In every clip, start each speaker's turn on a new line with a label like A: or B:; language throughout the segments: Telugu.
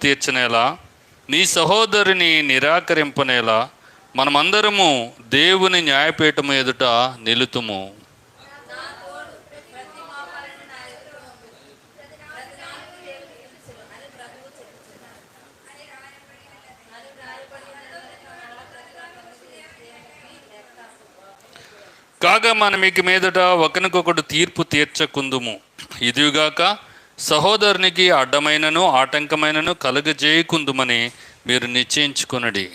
A: తీర్చనేలా, నీ సహోదరుని నిరాకరింపనేలా మనమందరము దేవుని న్యాయపీఠము ఎదుట నిలుతుము. కాగా మనం ఇక మీదట ఒకరికొకడు తీర్పు తీర్చకుందుము. ఇదిగాక సహోదరునికి అడ్డమైనను ఆటంకమైనను కలుగజేయకుందుమని మీరు నిశ్చయించుకొనుడి.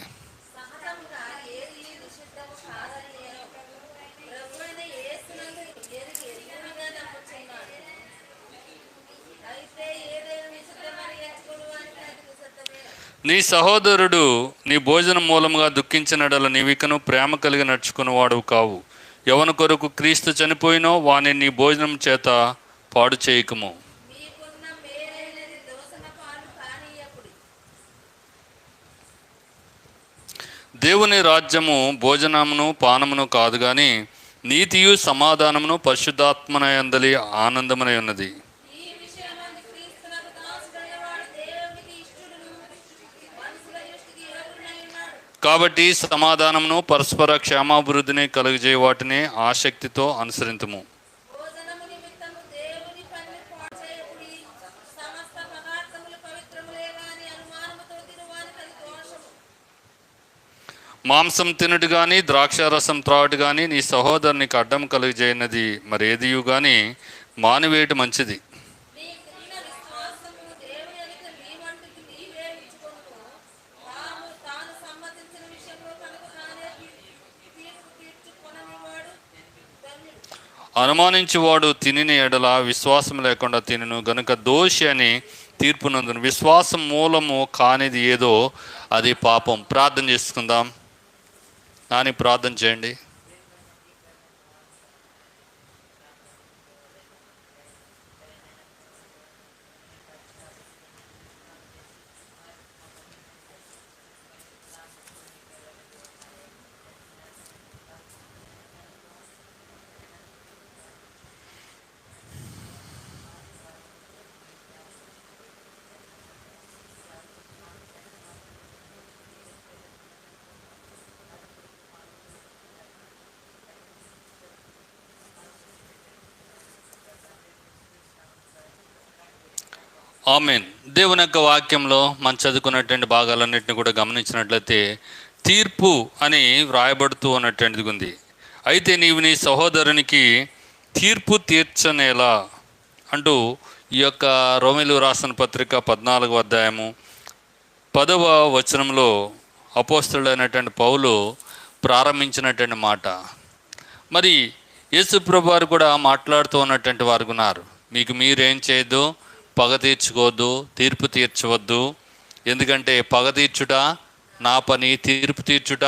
A: నీ సహోదరుడు నీ భోజనం మూలముగా దుఃఖించినడల నీవికను ప్రేమ కలిగి నడుచుకునేవాడు కావు. ఎవని కొరకు క్రీస్తు చనిపోయినో వాని నీ భోజనం చేత పాడు చేయకము. దేవుని రాజ్యము భోజనమును పానమును కాదు కానీ నీతియు సమాధానమును పరిశుద్ధాత్మనందలి ఆనందమునై ఉన్నది. కాబట్టి సమాధానమును పరస్పర క్షేమాభివృద్ధిని కలుగజేయ వాటిని ఆసక్తితో అనుసరింతుము. మాంసం తినుడు కానీ ద్రాక్షారసం త్రాడు కానీ నీ సహోదరునికి అడ్డం కలుగజేయనది మరేదియు కానీ మానివేయటం మంచిది. అనుమానించువాడు తినిన ఎడల విశ్వాసం లేకుండా తినను గనుక దోషి అని తీర్పు నందును. విశ్వాసం మూలము కానిది ఏదో అది పాపం. ప్రార్థన చేసుకుందాం. నాని ప్రార్థన చేయండి. ఆమేన్. దేవుని యొక్క వాక్యంలో మనం చదువుకున్నటువంటి భాగాలన్నింటినీ కూడా గమనించినట్లయితే తీర్పు అని వ్రాయబడుతూ ఉన్నటువంటిది ఉంది. అయితే నీవు నీ సహోదరునికి తీర్పు తీర్చనేలా అంటూ ఈ యొక్క రోమీయులకు రాసిన పత్రిక 14వ అధ్యాయము 10వ వచనంలో అపోస్తలుడైనటువంటి పౌలు ప్రారంభించినటువంటి మాట. మరి యేసు ప్రభువు వారు కూడా మాట్లాడుతూ ఉన్నటువంటి వారు ఉన్నారు. మీకు మీరేం చేయొద్దు, పగ తీర్చుకోవద్దు, తీర్పు తీర్చవద్దు. ఎందుకంటే పగ తీర్చుట నా పని, తీర్పు తీర్చుట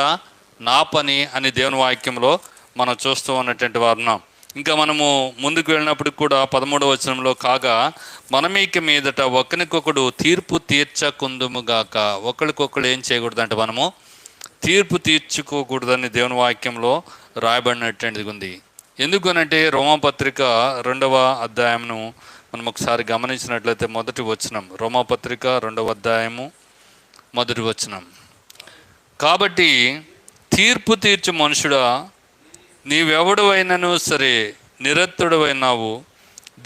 A: నా పని అని దేవుని వాక్యంలో మనం చూస్తూ ఉన్నటువంటి వారున్నాం. ఇంకా మనము ముందుకు వెళ్ళినప్పుడు కూడా 13వ వచనంలో కాగా మనమీక మీదట ఒకరికొకడు తీర్పు తీర్చకుందుముగాక. ఒకరికొకడు ఏం చేయకూడదంటే మనము తీర్పు తీర్చుకోకూడదని దేవుని వాక్యంలో రాయబడినటువంటిది ఉంది. ఎందుకనంటే రోమాపత్రిక 2వ అధ్యాయంను మనం ఒకసారి గమనించినట్లయితే మొదటి వచనం, రోమాపత్రిక 2వ అధ్యాయము మొదటి వచనం. కాబట్టి తీర్పు తీర్చు మనుషుడా, నీవెవడవైనను సరే నిరత్తుడవైనావు,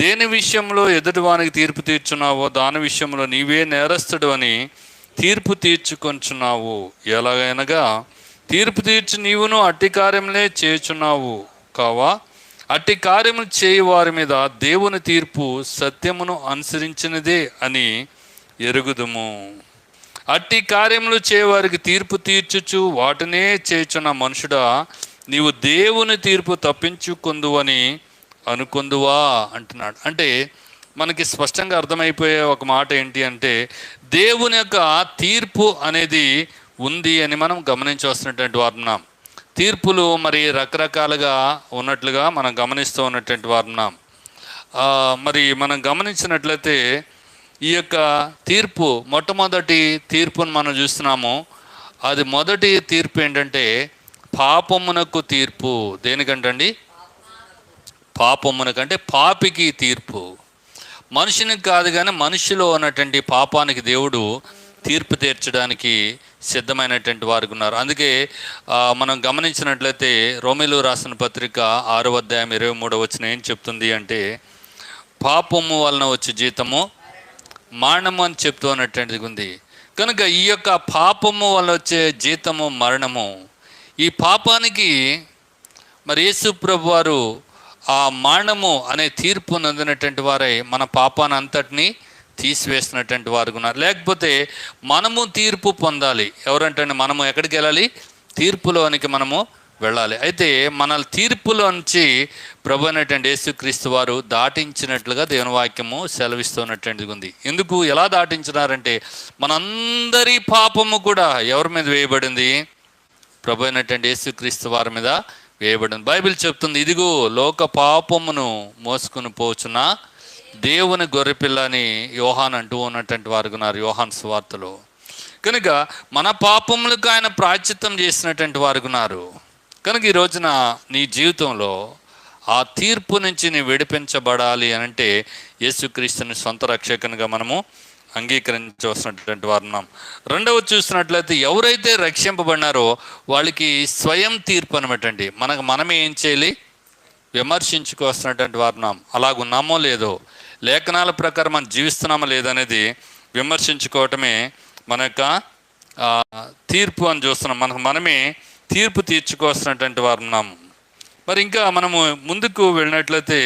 A: దేని విషయంలో ఎదుటివానికి తీర్పు తీర్చున్నావో దాని విషయంలో నీవే నేరస్తుడు అని తీర్పు తీర్చుకొంచున్నావు. ఎలాగైనగా తీర్పు తీర్చి నీవును అట్టి కార్యములే చేయుచున్నావు కావా? అట్టి కార్యములు చేయి వారి మీద దేవుని తీర్పు సత్యమును అనుసరించినదే అని ఎరుగుదుము. అట్టి కార్యములు చేయవారికి తీర్పు తీర్చుచు వాటినే చేయుచున్న మనుషుడా, నీవు దేవుని తీర్పు తప్పించుకుందువని అనుకుందువా అంటున్నాడు. అంటే మనకి స్పష్టంగా అర్థమైపోయే ఒక మాట ఏంటి అంటే దేవుని యొక్క తీర్పు అనేది ఉంది అని మనం గమనించవలసినటువంటి వారున్నాం. తీర్పులు మరి రకరకాలుగా ఉన్నట్లుగా మనం గమనిస్తూ ఉన్నటువంటి వారున్నాం. మరి మనం గమనించినట్లయితే ఈ యొక్క తీర్పు, మొట్టమొదటి తీర్పును మనం చూస్తున్నాము. అది మొదటి తీర్పు ఏంటంటే పాపమునకు తీర్పు. దేనికంటండి? పాపమునకంటే పాపికి తీర్పు. మనుషునికి కాదు కానీ మనిషిలో ఉన్నటువంటి పాపానికి దేవుడు తీర్పు తీర్చడానికి సిద్ధమైనటువంటి వారికి ఉన్నారు. అందుకే మనం గమనించినట్లయితే రోమీలు రాసిన పత్రిక 6వ అధ్యాయం 23వ వచనం ఏం చెప్తుంది అంటే, పాపము వలన వచ్చే జీతము మరణము అని చెప్తూ ఉన్నటువంటిది ఉంది. కనుక ఈ యొక్క పాపము వల్ల వచ్చే జీతము మరణము. ఈ పాపానికి మరి యేసు ప్రభు వారు ఆ మరణము అనే తీర్పు నందినటువంటి వారై మన పాపాన్ని అంతటినీ తీసివేసినటువంటి వారు ఉన్నారు. లేకపోతే మనము తీర్పు పొందాలి. ఎవరంటే మనము ఎక్కడికి వెళ్ళాలి? తీర్పులోనికి మనము వెళ్ళాలి. అయితే మన తీర్పులోంచి ప్రభు అయినటువంటి యేసుక్రీస్తు వారు దాటించినట్లుగా దేవుని వాక్యము సెలవిస్తున్నటువంటిది ఉంది. ఎందుకు, ఎలా దాటించినారంటే, మనందరి పాపము కూడా ఎవరి మీద వేయబడింది? ప్రభు అయినటువంటి యేసుక్రీస్తు వారి మీద వేయబడింది. బైబిల్ చెప్తుంది, ఇదిగో లోక పాపమును మోసుకుని పోచున్న దేవుని గొర్రెపిల్ల అని యోహాన్ అంటూ ఉన్నటువంటి వారు ఉన్నారు యోహాన్ సువార్తలో. కనుక మన పాపములకు ఆయన ప్రాయశ్చిత్తం చేసినటువంటి వారు ఉన్నారు. కనుక ఈ రోజున నీ జీవితంలో ఆ తీర్పు నుంచి నీ విడిపించబడాలి అని అంటే యేసుక్రీస్తుని సొంత రక్షకునిగా మనము అంగీకరించవలసినటువంటి వారు ఉన్నాం. రెండవ చూసినట్లయితే, ఎవరైతే రక్షింపబడినారో వాళ్ళకి స్వయం తీర్పు అనమాటండి. మనమే ఏం చేయాలి? విమర్శించుకోవాల్సినటువంటి వారు ఉన్నాం. అలాగున్నామో లేదో, లేఖనాల ప్రకారం మనం జీవిస్తున్నామో లేదనేది విమర్శించుకోవటమే మన యొక్క తీర్పు అని చూస్తున్నాం. మనమే తీర్పు తీర్చుకోవాల్సినటువంటి వారు ఉన్నాము. మరి ఇంకా మనము ముందుకు వెళ్ళినట్లయితే,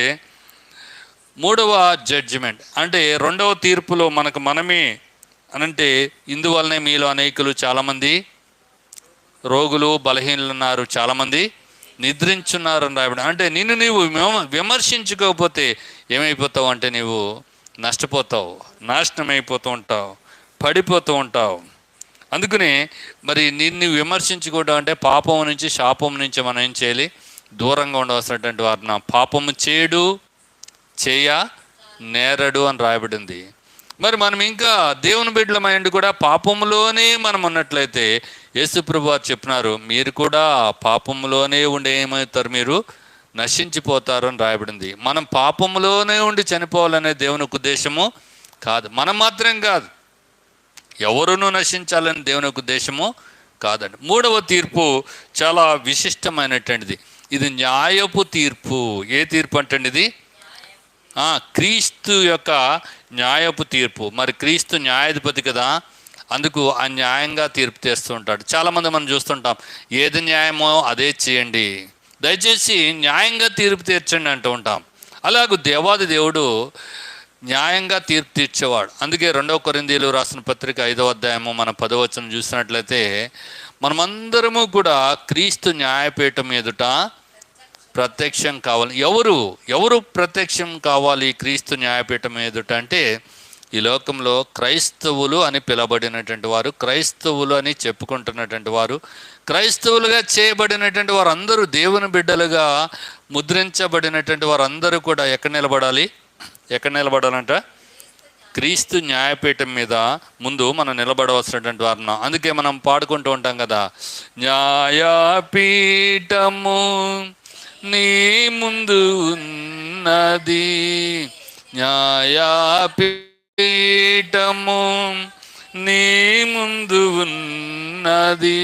A: మూడవ జడ్జిమెంట్ అంటే రెండవ తీర్పులో మనమే అనంటే, ఇందువల్లనే మీలో అనేకులు చాలామంది రోగులు బలహీనలు ఉన్నారు, చాలామంది నిద్రించున్నారు అని రాయబడి. అంటే నిన్ను నీవు విమర్శించుకోకపోతే ఏమైపోతావు అంటే, నీవు నష్టపోతావు, నాశనం అయిపోతూ ఉంటావు, పడిపోతూ ఉంటావు. అందుకని మరి నిన్ను విమర్శించుకోవడం అంటే పాపం నుంచి, శాపం నుంచి మనం ఏం చేయాలి? దూరంగా ఉండవలసినటువంటి వారు. పాపము చేయ నేరడు అని రాయబడింది. మరి మనం ఇంకా దేవుని బిడ్డలమైండి కూడా పాపములోనే మనం ఉన్నట్లయితే యేసుప్రభు వారు చెప్పినారు, మీరు కూడా పాపములోనే ఉండి ఏమవుతారు? మీరు నశించిపోతారు అని రాయబడింది. మనం పాపములోనే ఉండి చనిపోవాలనే దేవుని ఉద్దేశము కాదు. మనం మాత్రం కాదు, ఎవరునూ నశించాలని దేవుని ఉద్దేశము కాదండి. మూడవ తీర్పు చాలా విశిష్టమైనటువంటిది. ఇది న్యాయపు తీర్పు. ఏ తీర్పు అంటే ఇది? క్రీస్తు యొక్క న్యాయపు తీర్పు. మరి క్రీస్తు న్యాయాధిపతి కదా, అందుకు ఆ న్యాయంగా తీర్పు చేస్తూ ఉంటాడు. చాలామంది మనం చూస్తుంటాం, ఏది న్యాయమో అదే చేయండి, దయచేసి న్యాయంగా తీర్పు తీర్చండి అంటూ ఉంటాం. అలాగూ దేవాది దేవుడు న్యాయంగా తీర్పు తీర్చేవాడు. అందుకే 2 కొరింథీయులు రాసిన పత్రిక 5వ అధ్యాయము మన 10వ వచనం చూసినట్లయితే, మనమందరము కూడా క్రీస్తు న్యాయపీఠం ఎదుట ప్రత్యక్షం కావాలి. ఎవరు ప్రత్యక్షం కావాలి క్రీస్తు న్యాయపీఠం ఎదుట అంటే, ఈ లోకంలో క్రైస్తవులు అని పిలబడినటువంటి వారు, క్రైస్తవులు అని చెప్పుకుంటున్నటువంటి వారు, క్రైస్తవులుగా చేయబడినటువంటి వారు అందరూ, దేవుని బిడ్డలుగా ముద్రించబడినటువంటి వారు అందరూ కూడా ఎక్కడ నిలబడాలంట? క్రీస్తు న్యాయపీఠం మీద ముందు మనం నిలబడవలసినటువంటి వారు. అందుకే మనం పాడుకుంటూ ఉంటాం కదా, న్యాయపీఠము నీ ముందు ఉన్నది, న్యాయపీఠము నీ ముందు ఉన్నది,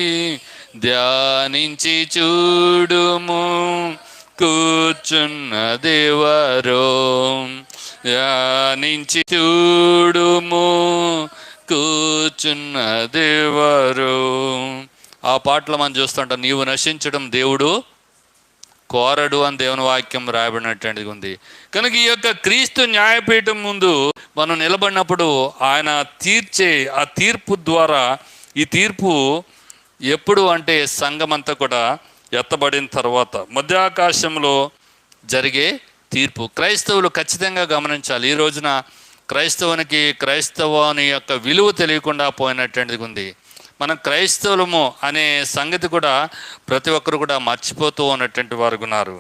A: ధ్యానించి చూడుము కూర్చున్నదెవరో, ధ్యానించి చూడుము కూర్చున్నదెవరో. ఆ పాటలో మనం చూస్తుంటాం, నీవు నశించడం దేవుడు కోరడు అని దేవుని వాక్యం రాయబడినటువంటిది ఉంది. కనుక ఈ యొక్క క్రీస్తు న్యాయపీఠం ముందు మనం నిలబడినప్పుడు ఆయన తీర్చే ఆ తీర్పు ద్వారా, ఈ తీర్పు ఎప్పుడు అంటే సంఘమంతా కూడా ఎత్తబడిన తర్వాత మధ్యాకాశంలో జరిగే తీర్పు క్రైస్తవులు ఖచ్చితంగా గమనించాలి. ఈ రోజున క్రైస్తవుని యొక్క విలువ తెలియకుండా పోయినటువంటిది ఉంది. మనం క్రైస్తవులము అనే సంగతి కూడా ప్రతి ఒక్కరు కూడా మర్చిపోతూ ఉన్నటువంటి వారు ఉన్నారు.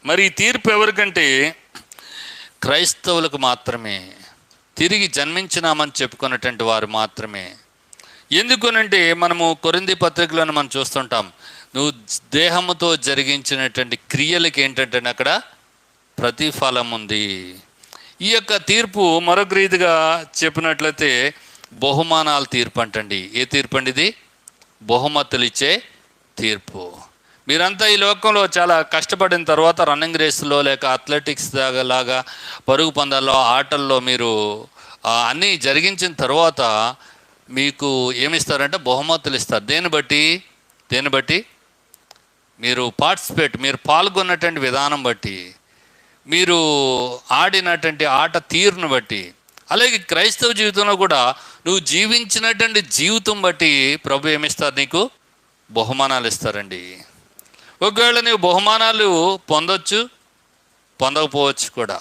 A: మరి ఈ తీర్పు ఎవరికంటే క్రైస్తవులకు మాత్రమే, తిరిగి జన్మించినామని చెప్పుకున్నటువంటి వారు మాత్రమే. ఎందుకనంటే మనము కొరింథీ పత్రికలను మనం చూస్తుంటాం, నువ్వు దేహముతో జరిగించినటువంటి క్రియలకి ఏంటంటే అక్కడ ప్రతిఫలం ఉంది. ఈ యొక్క తీర్పు మరొక రీతిగా చెప్పినట్లయితే బహుమానాల తీర్పు అంటండి. ఏ తీర్పు అండి ఇది? బహుమతులు ఇచ్చే తీర్పు. మీరంతా ఈ లోకంలో చాలా కష్టపడిన తర్వాత రన్నింగ్ రేసులో లేక అథ్లెటిక్స్ లాగా పరుగు పందాల్లో ఆటల్లో మీరు అన్నీ జరిగించిన తర్వాత మీకు ఏమిస్తారంటే బహుమతులు ఇస్తారు. దేన్ని బట్టి మీరు పాల్గొన్నటువంటి విధానం బట్టి, మీరు ఆడినటువంటి ఆట తీరును బట్టి, అలాగే క్రైస్తవ జీవితంలో కూడా నువ్వు జీవించినటువంటి జీవితం బట్టి ప్రభు ఏమిస్తారు? నీకు బహుమానాలు ఇస్తారండి. ఒకవేళ నువ్వు బహుమానాలు పొందొచ్చు, పొందకపోవచ్చు కూడా.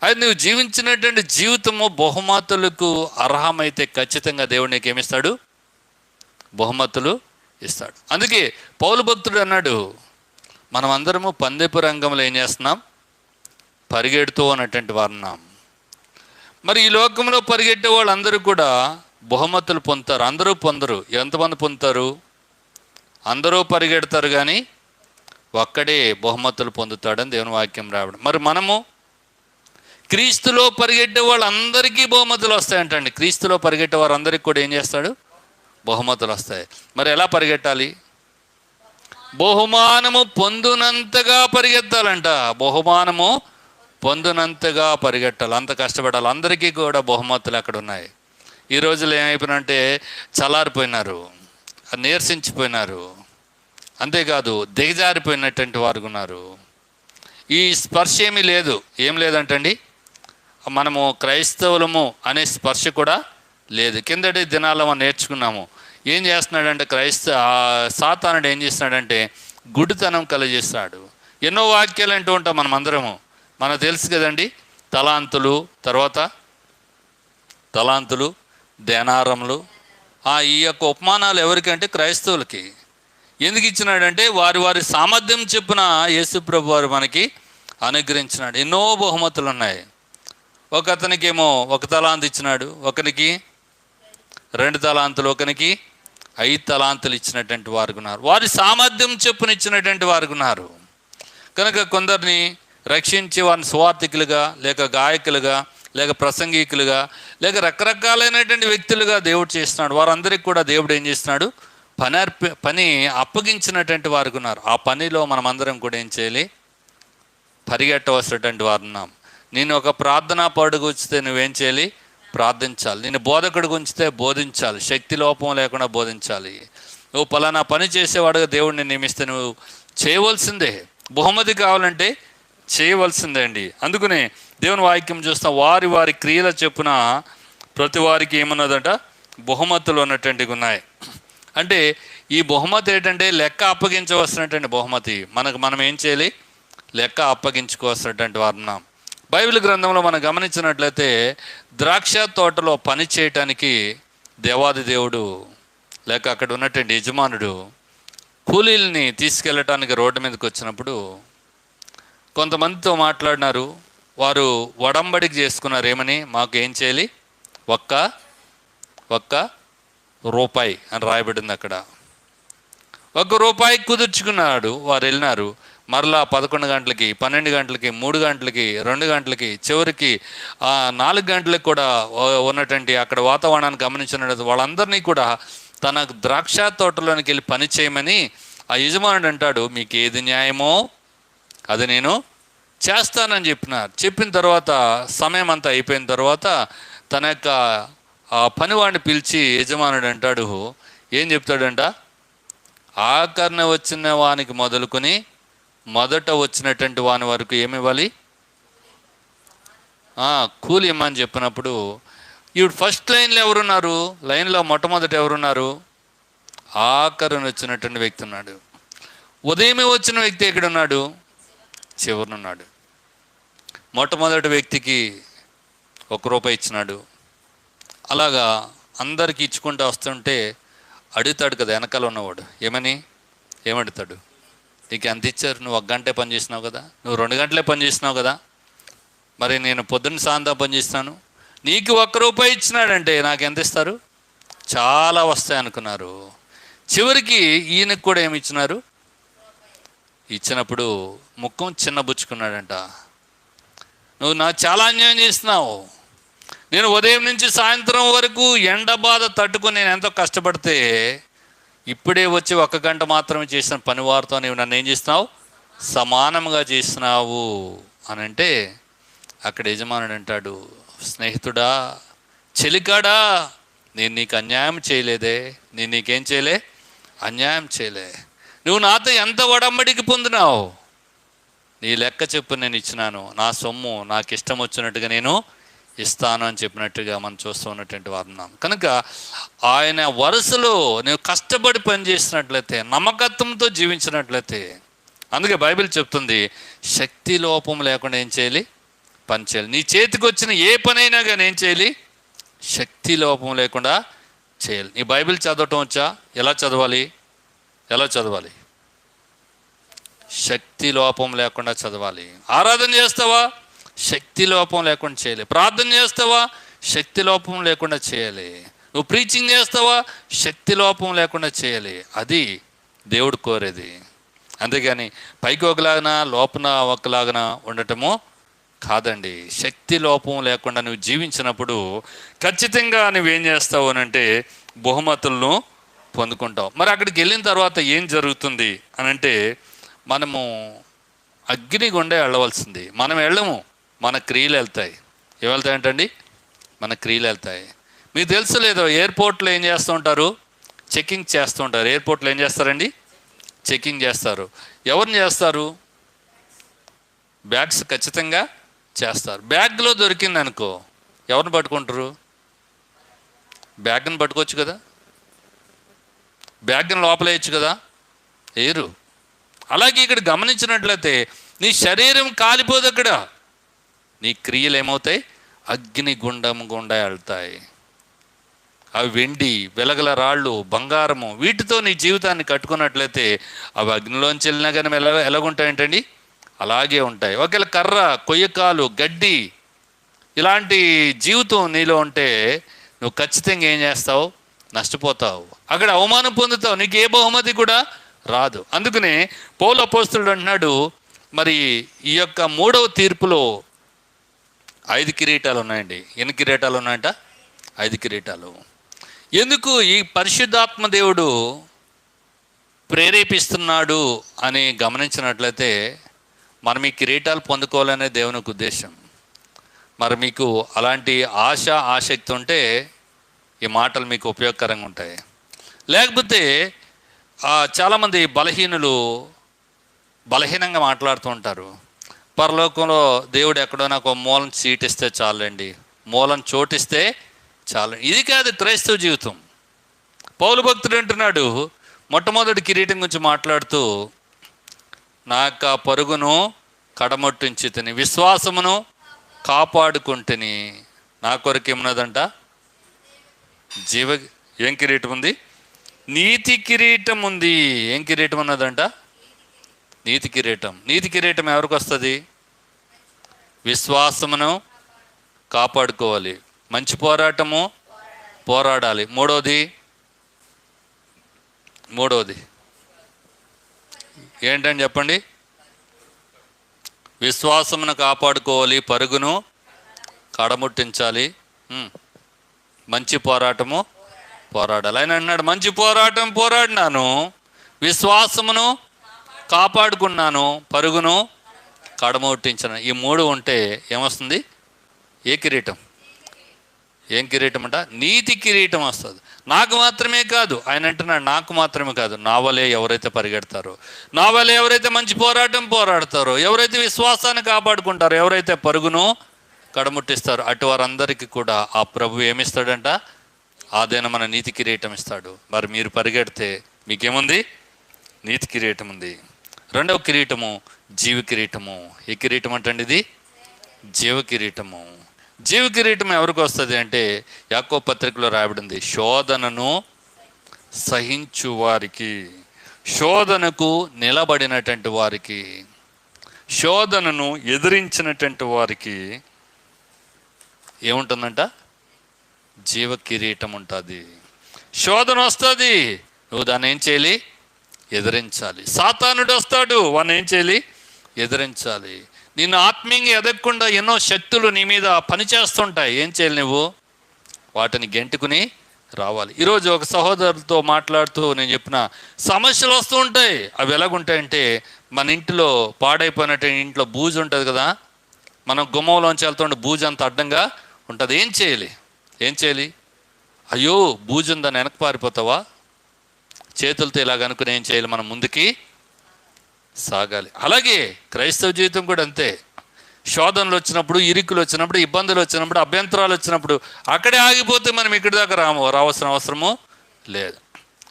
A: అది నువ్వు జీవించినటువంటి జీవితము బహుమతులకు అర్హమైతే ఖచ్చితంగా దేవుడు నీకు ఏమిస్తాడు? బహుమతులు ఇస్తాడు. అందుకే పౌలు భక్తుడు అన్నాడు, మనం అందరము పందెపు రంగంలో ఏం చేస్తున్నాం? పరిగెడుతూ అన్నటువంటి వారున్నాం. మరి ఈ లోకంలో పరిగెట్టే వాళ్ళందరూ కూడా బహుమతులు పొందుతారు. అందరూ పొందరు. ఎంతమంది పొందుతారు? అందరూ పరిగెడతారు కానీ ఒక్కడే బహుమతులు పొందుతాడని దేవుని వాక్యం రావడం. మరి మనము క్రీస్తులో పరిగెట్టే వాళ్ళందరికీ బహుమతులు వస్తాయంటండి. క్రీస్తులో పరిగెట్టే వారందరికీ కూడా ఏం చేస్తాడు? బహుమతులు వస్తాయి. మరి ఎలా పరిగెట్టాలి? బహుమానము పొందునంతగా పరిగెత్తాలంట. బహుమానము పొందునంతగా పరిగెట్టాలి, అంత కష్టపడాలి. అందరికీ కూడా బహుమతులు అక్కడ ఉన్నాయి. ఈ రోజులు ఏమైపోయినంటే చల్లారిపోయినారు, నీరసించిపోయినారు, అంతేకాదు దిగజారిపోయినటువంటి వారు ఉన్నారు. ఈ స్పర్శ ఏమీ లేదు. ఏం లేదంటండి, మనము క్రైస్తవులము అనే స్పర్శ కూడా లేదు. కిందటి దినాల్లో మనం నేర్చుకున్నాము. ఏం చేస్తున్నాడంటే సాతానుడు ఏం చేస్తున్నాడంటే గుడ్డితనం కలుగజేస్తాడు. ఎన్నో వాక్యాలు అంటూ ఉంటాం మనం అందరము. మనకు తెలుసు కదండి, తలాంతులు, దేనారములు. ఈ యొక్క ఉపమానాలు ఎవరికంటే క్రైస్తవులకి. ఎందుకు ఇచ్చినాడంటే వారి సామర్థ్యం చెప్పున యేసుప్రభు వారు మనకి అనుగ్రహించినాడు. ఎన్నో బహుమతులు ఉన్నాయి. ఒకతనికేమో 1 తలాంతు ఇచ్చినాడు, ఒకనికి 2 తలాంతులు, ఒకనికి 5 తలాంతులు ఇచ్చినటువంటి వారు ఉన్నారు. వారి సామర్థ్యం చెప్పున ఇచ్చినటువంటి వారు ఉన్నారు. కనుక కొందరిని రక్షించి వారిని సువార్థికులుగా, లేక గాయకులుగా, లేక ప్రసంగికులుగా, లేక రకరకాలైనటువంటి వ్యక్తులుగా దేవుడు చేస్తున్నాడు. వారందరికీ కూడా దేవుడు ఏం చేస్తున్నాడు? పని అప్పగించినటువంటి వారు ఉన్నారు. ఆ పనిలో మనమందరం కూడా ఏం చేయాలి? పరిగెట్టవలసినటువంటి వారు ఉన్నాం. నేను ఒక ప్రార్థనా పడుగు ఉంచితే నువ్వేం చేయాలి? ప్రార్థించాలి. నేను బోధకుడు ఉంచితే బోధించాలి, శక్తి లోపం లేకుండా బోధించాలి. నువ్వు పలానా పని చేసేవాడుగా దేవుడిని నియమిస్తే నువ్వు చేయవలసిందే. బహుమతి కావాలంటే చేయవలసిందే అండి. అందుకనే దేవుని వాక్యం చూస్తాం, వారి క్రియల చెప్పున ప్రతి వారికి ఏమన్నదంట? బహుమతులు ఉన్నటువంటివి ఉన్నాయి. అంటే ఈ బహుమతి ఏంటంటే లెక్క అప్పగించవలసినటువంటి బహుమతి. మనం ఏం చేయాలి? లెక్క అప్పగించుకోవాల్సినటువంటి వారు ఉన్నాం. బైబిల్ గ్రంథంలో మనం గమనించినట్లయితే ద్రాక్ష తోటలో పని చేయటానికి దేవాది దేవుడు లేక అక్కడ ఉన్నటువంటి యజమానుడు కూలీల్ని తీసుకెళ్ళటానికి రోడ్డు మీదకి వచ్చినప్పుడు కొంతమందితో మాట్లాడినారు. వారు వడంబడికి చేసుకున్నారు. ఏమని? మాకు ఏం చేయాలి? ఒక్క రూపాయి అని రాయబడింది అక్కడ. ₹1 కుదుర్చుకున్నాడు. వారు వెళ్ళినారు. మరలా 11 గంటలకి, 12 గంటలకి, 3 గంటలకి, 2 గంటలకి, చివరికి 4 గంటలకు కూడా ఉన్నటువంటి అక్కడ వాతావరణాన్ని గమనించిన వాళ్ళందరినీ కూడా తన ద్రాక్ష తోటలోనికి వెళ్ళి పని చేయమని ఆ యజమానుడు అంటాడు, మీకు ఏది న్యాయమో అది నేను చేస్తానని చెప్పిన తర్వాత సమయం అంతా అయిపోయిన తర్వాత తన యొక్క పనివాడిని పిలిచి యజమానుడు అంటాడు, ఏం చెప్తాడంట? ఆఖరణ వచ్చిన వానికి మొదలుకొని మొదట వచ్చినటువంటి వాని వరకు ఏమి ఇవ్వాలి? కూలి ఇమ్మని చెప్పినప్పుడు ఇప్పుడు ఫస్ట్ లైన్లో ఎవరున్నారు? లైన్లో మొట్టమొదట ఎవరున్నారు? ఆఖరణ వచ్చినటువంటి వ్యక్తి ఉన్నాడు. ఉదయమే వచ్చిన వ్యక్తి ఎక్కడున్నాడు? చివరినున్నాడు. మొట్టమొదటి వ్యక్తికి ₹1 ఇచ్చినాడు. అలాగా అందరికి ఇచ్చుకుంటూ వస్తుంటే అడుగుతాడు కదా వెనకాల ఉన్నవాడు, ఏమడుగుతాడు? నీకు ఎంత ఇచ్చారు? నువ్వు 1 గంటే పని చేసినావు కదా, నువ్వు 2 గంటలే పని చేసినావు కదా, మరి నేను పొద్దున్న సాయంత్రం పని చేస్తాను, నీకు ₹1 ఇచ్చినాడంటే నాకు ఎంత ఇస్తారు? చాలా వస్తాయి అనుకున్నారు. చివరికి ఈయనకు కూడా ఏమి ఇచ్చినారు? ఇచ్చినప్పుడు ముఖం చిన్నబుచ్చుకున్నాడంట. నువ్వు నాకు చాలా అన్యాయం చేస్తున్నావు. నేను ఉదయం నుంచి సాయంత్రం వరకు ఎండ బాధ తట్టుకుని నేను ఎంతో కష్టపడితే ఇప్పుడే వచ్చి 1 గంట మాత్రమే చేసిన పని వారితో నీవు నన్ను ఏం చేస్తున్నావు, సమానంగా చేస్తున్నావు అని అంటే అక్కడ యజమానుడు అంటాడు, స్నేహితుడా, చెలికాడా, నేను నీకు అన్యాయం చేయలేదే, నేను నీకేం చేయలే, అన్యాయం చేయలే. నువ్వు నాతో ఎంత ఒడంబడికి పొందినావు, నీ లెక్క చెప్పు నేను ఇచ్చినాను, నా సొమ్ము నాకు ఇష్టం వచ్చినట్టుగా నేను ఇస్తాను అని చెప్పినట్టుగా మనం చూస్తూ ఉన్నటువంటి వారు ఉన్నాం. కనుక ఆయన వరుసలో నువ్వు కష్టపడి పని చేసినట్లయితే, నమ్మకత్వంతో జీవించినట్లయితే, అందుకే బైబిల్ చెప్తుంది శక్తి లోపం లేకుండా ఏం చేయాలి, పని చేయాలి. నీ చేతికి వచ్చిన ఏ పనైనా కానీ ఏం చేయాలి, శక్తి లోపం లేకుండా చేయాలి. నీ బైబిల్ చదవటం వచ్చా? ఎలా చదవాలి, ఎలా చదవాలి? శక్తి లోపం లేకుండా చదవాలి. ఆరాధన చేస్తావా, శక్తి లోపం లేకుండా చేయాలి. ప్రార్థన చేస్తావా, శక్తి లోపం లేకుండా చేయాలి. నువ్వు ప్రీచింగ్ చేస్తావా, శక్తి లోపం లేకుండా చేయాలి. అది దేవుడు కోరేది. అంతేగాని పైకి ఒకలాగన లోపల ఒకలాగన ఉండటము కాదండి. శక్తి లోపం లేకుండా నువ్వు జీవించినప్పుడు ఖచ్చితంగా నువ్వేం చేస్తావు అని అంటే బహుమతులను పొందుకుంటావు. మరి అక్కడికి వెళ్ళిన తర్వాత ఏం జరుగుతుంది అని అంటే మనము అగ్నిగుండే వెళ్ళవలసింది. మనం వెళ్ళము, మన క్రియలు వెళ్తాయి. ఏం వెళ్తాయంటండి, మన క్రియలు వెళ్తాయి. మీకు తెలుసు లేదో, ఎయిర్పోర్ట్లో ఏం చేస్తూ ఉంటారు, చెకింగ్ చేస్తూ ఉంటారు. ఎయిర్పోర్ట్లో ఏం చేస్తారండి, చెకింగ్ చేస్తారు. ఎవరిని చేస్తారు, బ్యాగ్స్ ఖచ్చితంగా చేస్తారు. బ్యాగ్లో దొరికింది అనుకో, ఎవరిని పట్టుకుంటారు, బ్యాగ్ని పట్టుకోవచ్చు కదా, బ్యాగ్ని లోపలేయచ్చు కదా, ఏరు. అలాగే ఇక్కడ గమనించినట్లయితే నీ శరీరం కాలిపోదు, అక్కడ నీ క్రియలు ఏమవుతాయి, అగ్ని గుండం గుండా వెళ్తాయి. అవి వెండి, వెలగల రాళ్ళు, బంగారము, వీటితో నీ జీవితాన్ని కట్టుకున్నట్లయితే అవి అగ్నిలోంచి వెళ్ళినా కానీ ఎలాగుంటాయంటండి, అలాగే ఉంటాయి. ఒకవేళ కర్ర, కొయ్యకాలు, గడ్డి ఇలాంటి జీవితం నీలో ఉంటే నువ్వు ఖచ్చితంగా ఏం చేస్తావు, నష్టపోతావు. అక్కడ అవమానం పొందుతావు, నీకు ఏ బహుమతి కూడా రాదు. అందుకనే పౌలు అపోస్తలుడు అంటున్నాడు, మరి ఈ యొక్క 3వ తీర్పులో 5 కిరీటాలు ఉన్నాయండి. ఎన్ని కిరీటాలు ఉన్నాయంట, 5 కిరీటాలు. ఎందుకు ఈ పరిశుద్ధాత్మ దేవుడు ప్రేరేపిస్తున్నాడు అని గమనించినట్లయితే మనం ఈ కిరీటాలు పొందుకోవాలనే దేవునికి ఉద్దేశం. మరి మీకు అలాంటి ఆసక్తి ఉంటే ఈ మాటలు మీకు ఉపయోగకరంగా ఉంటాయి. లేకపోతే చాలామంది బలహీనంగా మాట్లాడుతూ ఉంటారు. పరలోకంలో దేవుడు ఎక్కడో నాకు మూలం సీట్ ఇస్తే చాలండి, మూలం చోటిస్తే చాలు. ఇది కాదు క్రైస్తవ జీవితం. పౌలు భక్తుడు అంటున్నాడు, మొట్టమొదటి కిరీటం గురించి మాట్లాడుతూ, నాక పరుగును కడమొట్టించి తిని విశ్వాసమును కాపాడుకుంటుని నా కొరకు ఏమున్నదంట, ఏం కిరీటం ఉంది, నీతి కిరీటం ఉంది. ఏం కిరీటం ఉన్నదంట, నీతి కిరీటం. నీతి కిరీటం ఎవరికి వస్తుంది, విశ్వాసమును కాపాడుకోవాలి, మంచి పోరాటము పోరాడాలి. మూడవది ఏంటని చెప్పండి, విశ్వాసమును కాపాడుకోవాలి, పరుగును కడముట్టించాలి, మంచి పోరాటము పోరాడాలి. ఆయన అన్నాడు, మంచి పోరాటం పోరాడినాను, విశ్వాసమును కాపాడుకున్నాను, పరుగును కడముట్టించాను. ఈ 3 ఉంటే ఏమొస్తుంది, ఏ కిరీటం, ఏం కిరీటం అంట, నీతి కిరీటం వస్తుంది. నాకు మాత్రమే కాదు, ఆయన అంటున్నాడు, నాకు మాత్రమే కాదు, నా వలే ఎవరైతే పరిగెడతారో, నా వలే ఎవరైతే మంచి పోరాటం పోరాడతారో, ఎవరైతే విశ్వాసాన్ని కాపాడుకుంటారో, ఎవరైతే పరుగును కడముట్టిస్తారో, అటు వారందరికీ కూడా ఆ ప్రభు ఏమిస్తాడంట, ఆదైనా మన నీతి కిరీటం ఇస్తాడు. మరి మీరు పరిగెడితే మీకేముంది, నీతి కిరీటం ఉంది. 2వ కిరీటము జీవ కిరీటము. ఏ కిరీటం అంటండి, ఇది జీవ కిరీటము. జీవ కిరీటం ఎవరికి వస్తుంది అంటే యాకోబు పత్రికలో రాయబడింది, శోధనను సహించు వారికి, శోధనకు నిలబడినటువంటి వారికి, శోధనను ఎదిరించినటువంటి వారికి ఏముంటుందంట, జీవ కిరీటం ఉంటుంది. శోధన వస్తుంది, నువ్వు దాన్ని ఏం చేయాలి, ఎదిరించాలి. సాతానుడు వస్తాడు, వాడిని ఏం చేయాలి, ఎదిరించాలి. నిన్ను ఆత్మీయంగా ఎదగకుండా ఎన్నో శక్తులు నీ మీద పనిచేస్తుంటాయి. ఏం చేయాలి నువ్వు? వాటిని గెంటుకుని రావాలి. ఈరోజు ఒక సహోదరులతో మాట్లాడుతూ నేను చెప్పిన సమస్యలు వస్తూ ఉంటాయి. అవి ఎలాగుంటాయంటే, మన ఇంట్లో పాడైపోయినట్టు ఇంట్లో బూజు ఉంటుంది కదా, మనం గుమ్మంలోంచి వెళ్తుంటే బూజు అంత అడ్డంగా ఉంటుంది. ఏం చేయాలి? అయ్యో బూజు ఉందని వెనక్కి పారిపోతావా? చేతులతో ఇలాగ అనుకుని ఏం చేయాలి? మనం ముందుకి సాగాలి. అలాగే క్రైస్తవ జీవితం కూడా అంతే. శోధనలు వచ్చినప్పుడు, ఇరుకులు వచ్చినప్పుడు, ఇబ్బందులు వచ్చినప్పుడు, అభ్యంతరాలు వచ్చినప్పుడు అక్కడే ఆగిపోతే మనం ఇక్కడి దాకా రావాల్సిన అవసరము లేదు.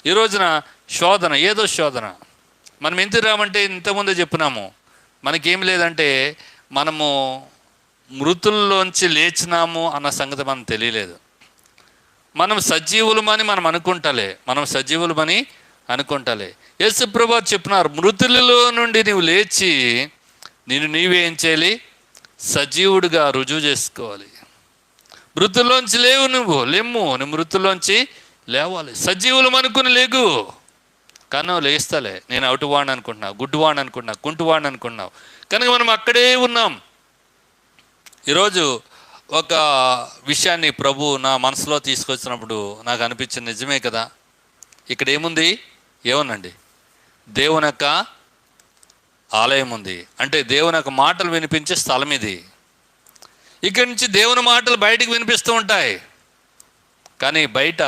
A: ఈ రోజున శోధన, ఏదో శోధన. మనం ఎందుకు రామంటే ఇంతకుముందే చెప్పినాము, మనకేం లేదంటే మనము మృతుల్లోంచి లేచినాము అన్న సంగతి మనం తెలియలేదు. మనం సజీవులమని మనం అనుకుంటలే. యేసు ప్రభువు చెప్పినారు, మృతులలో నుండి నువ్వు లేచి నీవే ఏం చేయాలి? సజీవుడిగా రుజువు చేసుకోవాలి. మృతుల్లోంచి లేవు, నువ్వు మృతుల్లోంచి లేవాలి. సజీవులం అనుకుని లేగు. కానీ లేస్తలే, నేను అవుటువాడిని అనుకుంటున్నావు, గుడ్డువాడిని అనుకుంటున్నావు, కుంటువాడిని అనుకుంటున్నావు. కనుక మనం అక్కడే ఉన్నాం. ఈరోజు ఒక విషయాన్ని ప్రభు నా మనసులో తీసుకొచ్చినప్పుడు నాకు అనిపించింది, నిజమే కదా, ఇక్కడ ఏముందండి? దేవుని యొక్క ఆలయం ఉంది. అంటే దేవుని యొక్క మాటలు వినిపించే స్థలం ఇది. ఇక్కడి నుంచి దేవుని మాటలు బయటికి వినిపిస్తూ ఉంటాయి. కానీ బయట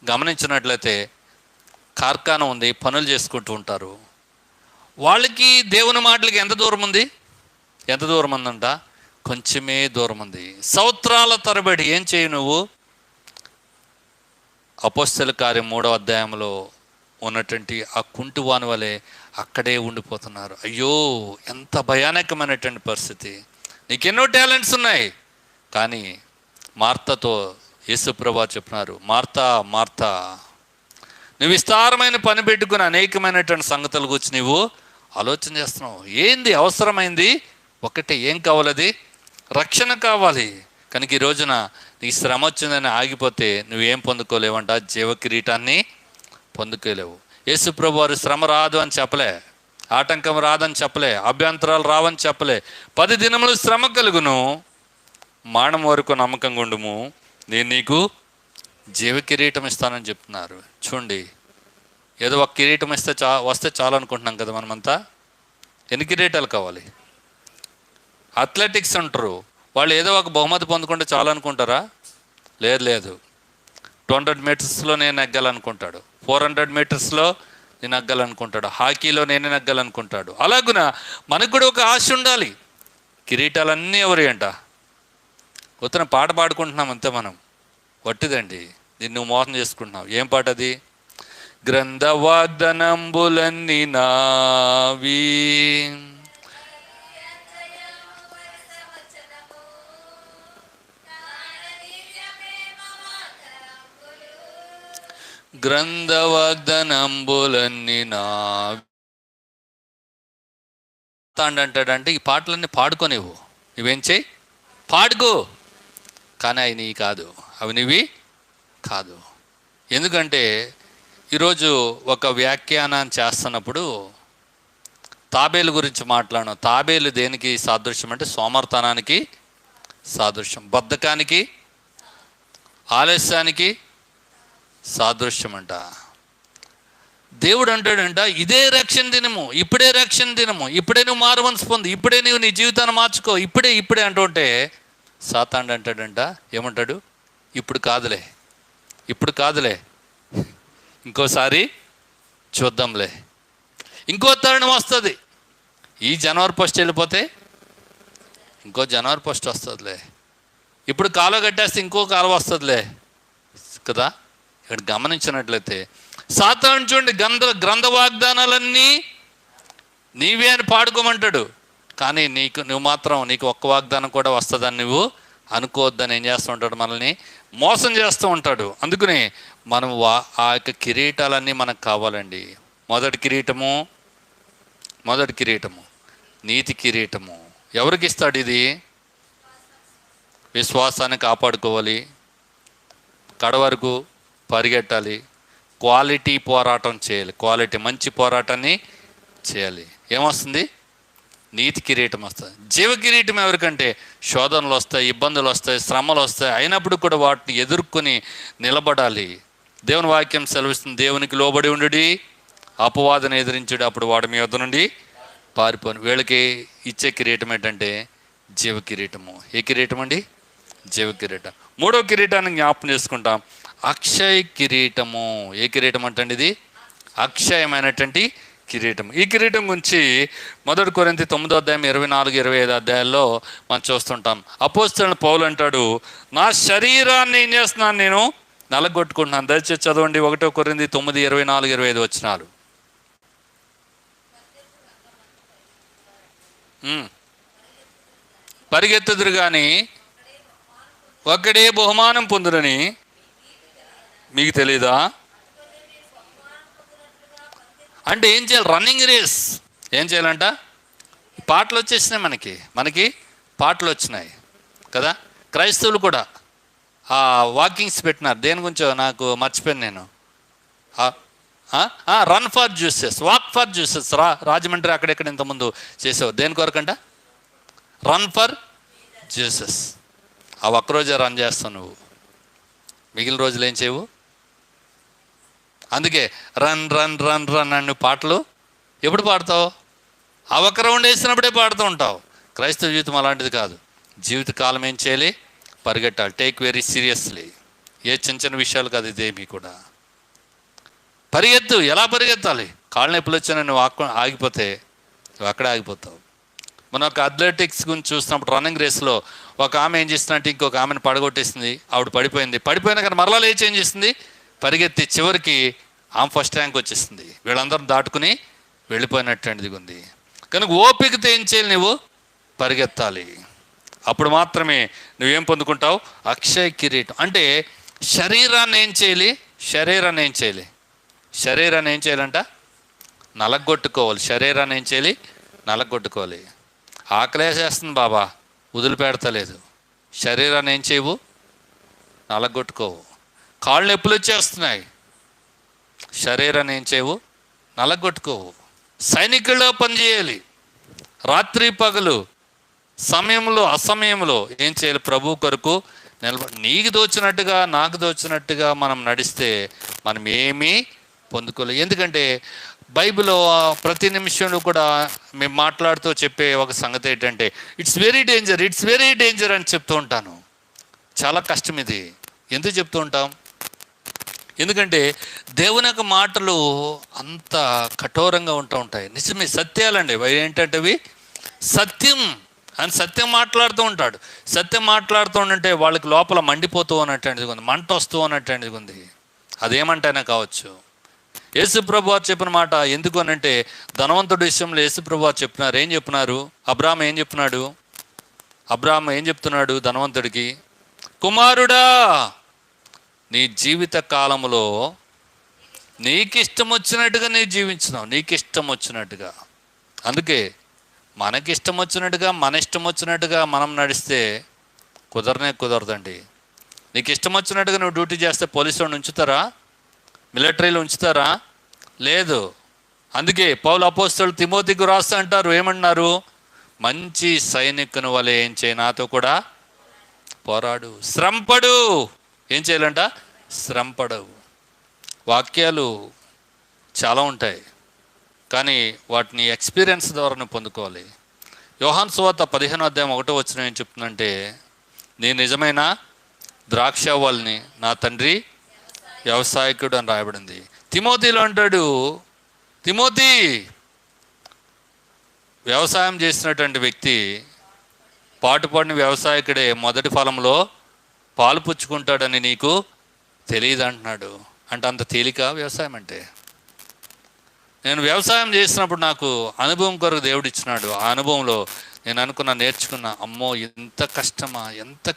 A: గమనించినట్లయితే కార్ఖానా ఉంది, పనులు చేసుకుంటూ ఉంటారు. వాళ్ళకి దేవుని మాటలకి ఎంత దూరం ఉందంట? కొంచెమే దూరం ఉంది. సంవత్సరాల తరబడి ఏం చేయి నువ్వు? అపోస్తల కార్యం 3వ అధ్యాయంలో ఉన్నటువంటి ఆ కుంటివాని వలె అక్కడే ఉండిపోతున్నారు. అయ్యో ఎంత భయానకమైనటువంటి పరిస్థితి. నీకెన్నో టాలెంట్స్ ఉన్నాయి, కానీ మార్తతో యేసు ప్రభువు చెప్తున్నారు, మార్తా నువ్వు విస్తారమైన పని పెట్టుకుని అనేకమైనటువంటి సంగతుల గురించి నువ్వు ఆలోచన చేస్తున్నావు. ఏంది అవసరమైంది? ఒకటే, ఏం కావాలది? రక్షణ కావాలి. కనుక ఈ రోజున నీ శ్రమ వచ్చిందని ఆగిపోతే నువ్వేం పొందుకోలేవంట? జీవ కిరీటాన్ని పొందుకోలేవు. యేసు ప్రభువు వారు శ్రమ రాదు అని చెప్పలే, ఆటంకం రాదని చెప్పలే, అభ్యంతరాలు రావని చెప్పలే. 10 దినములు శ్రమ కలుగును, మరణం వరకు నమ్మకంగా ఉండుము, నేను నీకు జీవ కిరీటం ఇస్తానని చెప్తున్నారు. చూడండి, ఏదో ఒక కిరీటం వస్తే చాలు అనుకుంటున్నాం కదా మనమంతా. ఎన్ని కిరీటాలు కావాలి? అథ్లెటిక్స్ అంటారు, వాళ్ళు ఏదో ఒక బహుమతి పొందుకుంటే చాలు అనుకుంటారా? లేదు. 200 మీటర్స్లో నేను నెగ్గాలనుకుంటాడు, 400 మీటర్స్లో నేను నెగ్గాలనుకుంటాడు, హాకీలో నేనే నెగ్గాలనుకుంటాడు. అలాగున మనకు కూడా ఒక ఆశ ఉండాలి. కిరీటాలన్నీ ఎవరి అంట? కొత్తన పాట పాడుకుంటున్నాం అంతే, మనం వట్టిదండి. దీన్ని నువ్వు మోసం చేసుకుంటున్నావు. ఏం పాట అది? గ్రంథ వాగ్దానంబులన్నీ నావి, గ్రంథ వాగ్దానంబులన్నీ నావి అంటాడంటే ఈ పాటలన్నీ పాడుకోనివ్వు, నువ్వేం చేయి? పాడుకో. కానీ అవి నీ కాదు, అవి నీవి కాదు. ఎందుకంటే ఈరోజు ఒక వ్యాఖ్యానం చేస్తున్నప్పుడు తాబేలు గురించి మాట్లాడాను. తాబేలు దేనికి సాదృశ్యం అంటే సోమర్తనానికి సాదృశ్యం, బద్ధకానికి, ఆలస్యానికి సాదృశ్యం అంట. దేవుడు అంటాడంట, ఇదే రక్షణ దినము, ఇప్పుడే రక్షణ దినము, ఇప్పుడే నువ్వు మారు మనసు పొంది, ఇప్పుడే నువ్వు నీ జీవితాన్ని మార్చుకో, ఇప్పుడే అంటుంటే సాతాండు అంటాడంట, ఏమంటాడు? ఇప్పుడు కాదులే, ఇంకోసారి చూద్దాంలే, ఇంకో తరుణం వస్తుంది. ఈ జనవరి 1 వెళ్ళిపోతే ఇంకో జనవరి 1 వస్తుందిలే, ఇప్పుడు కాలువ కట్టేస్తే ఇంకో కాలువ వస్తుందిలే కదా. ఇక్కడ గమనించినట్లయితే సాతాను చూడండి, గ్రంథ వాగ్దానాలన్నీ నీవే అని పాడుకోమంటాడు. కానీ నువ్వు మాత్రం నీకు ఒక్క వాగ్దానం కూడా వస్తుందని నువ్వు అనుకోవద్దని ఏం చేస్తూ ఉంటాడు? మనల్ని మోసం చేస్తూ ఉంటాడు. అందుకని మనం ఆ యొక్క కిరీటాలన్నీ మనకు కావాలండి. మొదటి కిరీటము నీతి కిరీటము ఎవరికి ఇస్తాడు? ఇది విశ్వాసాన్ని కాపాడుకోవాలి, కడవరకు పరిగెట్టాలి, క్వాలిటీ పోరాటం చేయాలి, మంచి పోరాటాన్ని చేయాలి. ఏమొస్తుంది? నీతి కిరీటం వస్తుంది. జీవ కిరీటం ఎవరికంటే శోధనలు వస్తాయి, ఇబ్బందులు వస్తాయి, శ్రమలు వస్తాయి, అయినప్పుడు కూడా వాటిని ఎదుర్కొని నిలబడాలి. దేవుని వాక్యం సెలవిస్తుంది, దేవునికి లోబడి ఉండుడి, అపవాదన ఎదిరించుడు, అప్పుడు వాడు మీ వద్ద నుండి పారిపోను. వీళ్ళకి ఇచ్చే కిరీటం ఏంటంటే జీవ కిరీటము. ఏ కిరీటం అండి? జీవ కిరీటం. మూడో కిరీటాన్ని జ్ఞాపకం చేసుకుంటాం, అక్షయ కిరీటము. ఏ కిరీటం అంటే ఇది? అక్షయమైనటువంటి కిరీటం. ఈ కిరీటం గురించి 1 కొరింథీ 9:24-25 అధ్యాయాల్లో మనం చూస్తుంటాం. అపోస్తలుడైన పౌలు అంటాడు, నా శరీరాన్ని ఏం చేస్తున్నాను? నేను నలగొట్టుకుంటున్నాను. దయచేసి చదవండి 1 కొరింథీ 9:24-25 వచనాలు. పరిగెత్తుదురు కానీ ఒక్కడే బహుమానం పొందురని మీకు తెలీదా? అంటే ఏం చేయాలి? రన్నింగ్ రేస్ ఏం చేయాలంట? పాటలు వచ్చేసినాయి, మనకి పాటలు వచ్చినాయి కదా. క్రైస్తవులు కూడా వాకింగ్స్ పెట్టినారు. దేని గురించో నాకు మర్చిపోయాను నేను. Run for juices, walk for juices. Rajahmundry అక్కడెక్కడ ఇంతకుముందు చేసావు. దేని కొరకంట? Run for juices. ఆ ఒక్కరోజే రన్ చేస్తావు నువ్వు, మిగిలిన రోజులు ఏం చేయవు. అందుకే రన్ రన్ రన్ రన్ అని పాటలు ఎప్పుడు పాడతావు? ఆ ఒక్క రౌండ్ వేసినప్పుడే పాడుతూ ఉంటావు. క్రైస్తవ జీవితం అలాంటిది కాదు. జీవితకాలం ఏం చేయాలి? పరిగెట్టాలి. Take very seriously. ఏ చిన్న చిన్న విషయాలు కాదు ఇదేమీ కూడా. పరిగెత్తు. ఎలా పరిగెత్తాలి? కాళ్ళ నొప్పులు వచ్చినా నువ్వు ఆగిపోతే నువ్వు అక్కడే ఆగిపోతావు. మనం ఒక అథ్లెటిక్స్ గురించి చూసినప్పుడు రన్నింగ్ రేస్లో ఒక ఆమె ఏం చేస్తుందంటే ఇంకొక ఆమెను పడగొట్టేసింది. ఆవిడ పడిపోయినా కానీ మరలా లేచి ఏం చేసింది? పరిగెత్తి చివరికి ఆమె ఫస్ట్ ర్యాంక్ వచ్చేసింది. వీళ్ళందరూ దాటుకుని వెళ్ళిపోయినటువంటిది ఉంది. కనుక ఓపికతో ఏం చేయాలి? నువ్వు పరిగెత్తాలి. అప్పుడు మాత్రమే నువ్వేం పొందుకుంటావు? అక్షయ కిరీటం. అంటే శరీరాన్ని ఏం చేయాలి? శరీరాన్ని ఏం చేయాలంట? నలగొట్టుకోవాలి. శరీరాన్ని ఏం చేయాలి? నలగొట్టుకోవాలి. ఆకలేసేస్తుంది బాబా, వదిలిపెడతలేదు. శరీరాన్ని ఏం చేయవు? నలగొట్టుకోవు. కాళ్ళు నొప్పులు వచ్చేస్తున్నాయి, శరీరాన్ని ఏం చేయవు? నలగొట్టుకోవు. సైనికుల్లో పనిచేయాలి. రాత్రి పగలు, సమయంలో అసమయంలో ఏం చేయాలి? ప్రభు కొరకు నీకు దోచినట్టుగా నాకు దోచినట్టుగా మనం నడిస్తే మనం ఏమీ పొందుకోలేదు. ఎందుకంటే బైబిల్లో ప్రతి నిమిషంలో కూడా మేము మాట్లాడుతూ చెప్పే ఒక సంగతి ఏంటంటే ఇట్స్ వెరీ డేంజర్ అని చెప్తూ ఉంటాను. చాలా కష్టం ఇది. ఎందుకు చెప్తూ ఉంటాం? ఎందుకంటే దేవుని యొక్క మాటలు అంత కఠోరంగా ఉంటూ ఉంటాయి. నిజమే, సత్యాలండి. ఏంటంటే అవి సత్యం అని సత్యం మాట్లాడుతూ ఉంటాడు. సత్యం మాట్లాడుతూ ఉంటే వాళ్ళకి లోపల మండిపోతూ ఉన్నటువంటిది ఉంది, మంట వస్తూ ఉన్నటువంటిది ఉంది. అదేమంటైనా కావచ్చు. యేసుప్రభు వారు చెప్పిన మాట ఎందుకు అనంటే ధనవంతుడి విషయంలో యేసుప్రభు వారు చెప్పినారు. ఏం చెప్పినారు? అబ్రాహాము ఏం చెప్తున్నాడు ధనవంతుడికి? కుమారుడా, నీ జీవిత కాలంలో నీకిష్టం వచ్చినట్టుగా నీ జీవించినావు. నీకిష్టం వచ్చినట్టుగా. అందుకే మనకిష్టం వచ్చినట్టుగా మన ఇష్టం వచ్చినట్టుగా మనం నడిస్తే కుదరదండి. నీకు ఇష్టం వచ్చినట్టుగా నువ్వు డ్యూటీ చేస్తే పోలీసు వాడిని ఉంచుతారా? మిలిటరీలో ఉంచుతారా? లేదు. అందుకే పౌలు అపోస్తలుడు తిమోతికి రాస్తా అంటారు, ఏమన్నారు? మంచి సైనికుని వలె ఏం చేయి, నాతో కూడా పోరాడు, శ్రమపడు. ఏం చేయాలంట? శ్రమపడవు. వాక్యాలు చాలా ఉంటాయి, కానీ వాటిని ఎక్స్పీరియన్స్ ద్వారా నువ్వు పొందుకోవాలి. యోహాను సువార్త 15:1 ఏం చెప్తుందంటే, నేను నిజమైన ద్రాక్షావల్లిని, నా తండ్రి వ్యవసాయకుడు అని రాయబడింది. తిమోతిలో అంటాడు, తిమోతి వ్యవసాయం చేసినటువంటి వ్యక్తి, పాటుపడిన వ్యవసాయకుడే మొదటి ఫలంలో పాలు పుచ్చుకుంటాడని నీకు తెలియదు అంటున్నాడు. అంటే అంత తేలిక వ్యవసాయం అంటే? నేను వ్యవసాయం చేసినప్పుడు నాకు అనుభవం కొరకు దేవుడు ఇచ్చినాడు. ఆ అనుభవంలో నేను నేర్చుకున్నా, అమ్మో ఎంత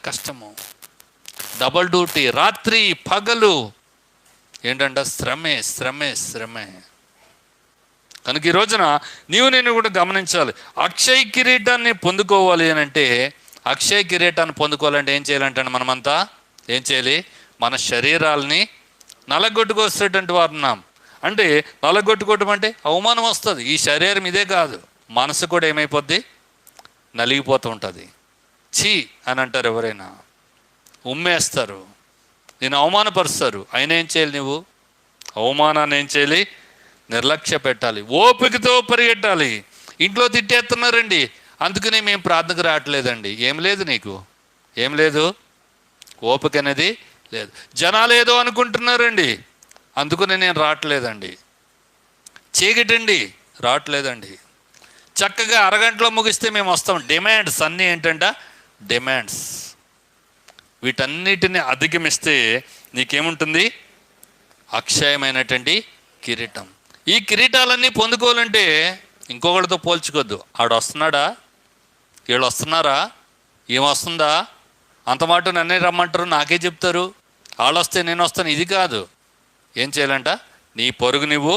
A: కష్టమో. డబల్ డ్యూటీ, రాత్రి పగలు, ఏంటంటే శ్రమే. కనుక ఈ రోజున నేను కూడా గమనించాలి. అక్షయ కిరీటాన్ని పొందుకోవాలి అని అంటే, అక్షయ కిరీటాన్ని పొందుకోవాలంటే ఏం చేయాలంటే మనమంతా ఏం చేయాలి? మన శరీరాలని నలగొట్టుకొచ్చేటువంటి వారు ఉన్నాం. అంటే నలగొట్టుకోవటం అంటే అవమానం వస్తుంది. ఈ శరీరం ఇదే కాదు, మనసు కూడా ఏమైపోద్ది, నలిగిపోతూ ఉంటుంది. ఛీ అని అంటారు ఎవరైనా, ఉమ్మేస్తారు, నేను అవమానపరుస్తారు. అయినా ఏం చేయాలి నువ్వు? అవమానాన్ని ఏం చేయాలి? నిర్లక్ష్య పెట్టాలి, ఓపికతో పరిగెట్టాలి. ఇంట్లో తిట్టేస్తున్నారండి, అందుకనే మేము ప్రార్థనకు రావట్లేదండి. ఏం లేదు నీకు, ఏం లేదు, ఓపిక అనేది లేదు. జనాలు ఏదో అనుకుంటున్నారండి, అందుకనే నేను రావట్లేదండి. చీకటండి, రావట్లేదండి. చక్కగా అరగంటలో ముగిస్తే మేము వస్తాం. డిమాండ్స్ అన్నీ ఏంటంట, డిమాండ్స్. వీటన్నిటిని అధిగమిస్తే నీకేముంటుంది? అక్షయమైనటువంటి కిరీటం. ఈ కిరీటాలన్నీ పొందుకోవాలంటే ఇంకొకరితో పోల్చుకోవద్దు. ఆడు వస్తున్నాడా, వీళ్ళు వస్తున్నారా, ఏం వస్తుందా, అంత మాట నన్నే రమ్మంటారు, నాకే చెప్తారు, వాళ్ళు వస్తే నేను వస్తాను, ఇది కాదు. ఏం చేయాలంట? నీ పొరుగు నువ్వు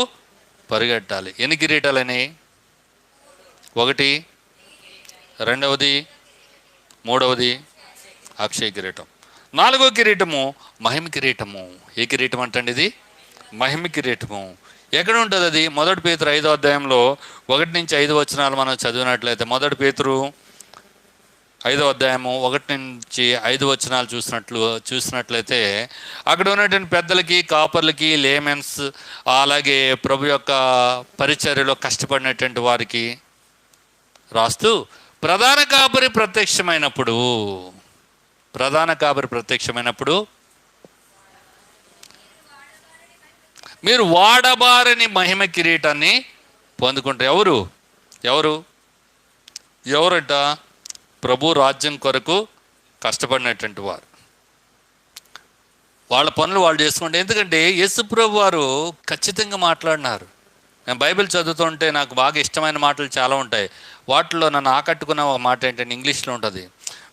A: పరిగెట్టాలి. ఎన్ని కిరీటాలని? 1, 2, 3 అక్షయ కిరీటం. 4వ కిరీటము మహిమ కిరీటము. ఏ కిరీటం అంటండి ఇది? మహిమ కిరీటము. ఎక్కడ ఉంటుంది అది? 1 పేతురు 5వ అధ్యాయంలో 1 నుంచి 5 వచనాలు మనం చదివినట్లయితే, 1 పేతురు 5వ అధ్యాయము 1 నుంచి 5 వచనాలు చూసినట్లయితే అక్కడ ఉన్నటువంటి పెద్దలకి, కాపర్లకి, లేమెన్స్, అలాగే ప్రభు యొక్క పరిచర్యలో కష్టపడినటువంటి వారికి రాస్తూ, ప్రధాన కాపరి ప్రత్యక్షమైనప్పుడు మీరు వాడబారని మహిమ కిరీటాన్ని పొందుకుంటారు. ఎవరట? ప్రభు రాజ్యం కొరకు కష్టపడినటువంటి వారు. వాళ్ళ పనులు వాళ్ళు చేసుకుంటే. ఎందుకంటే యేసు ప్రభు వారు ఖచ్చితంగా మాట్లాడినారు. నేను బైబిల్ చదువుతుంటే నాకు బాగా ఇష్టమైన మాటలు చాలా ఉంటాయి. వాటిలో నన్ను ఆకట్టుకున్న ఒక మాట ఏంటంటే ఇంగ్లీష్లో ఉంటుంది,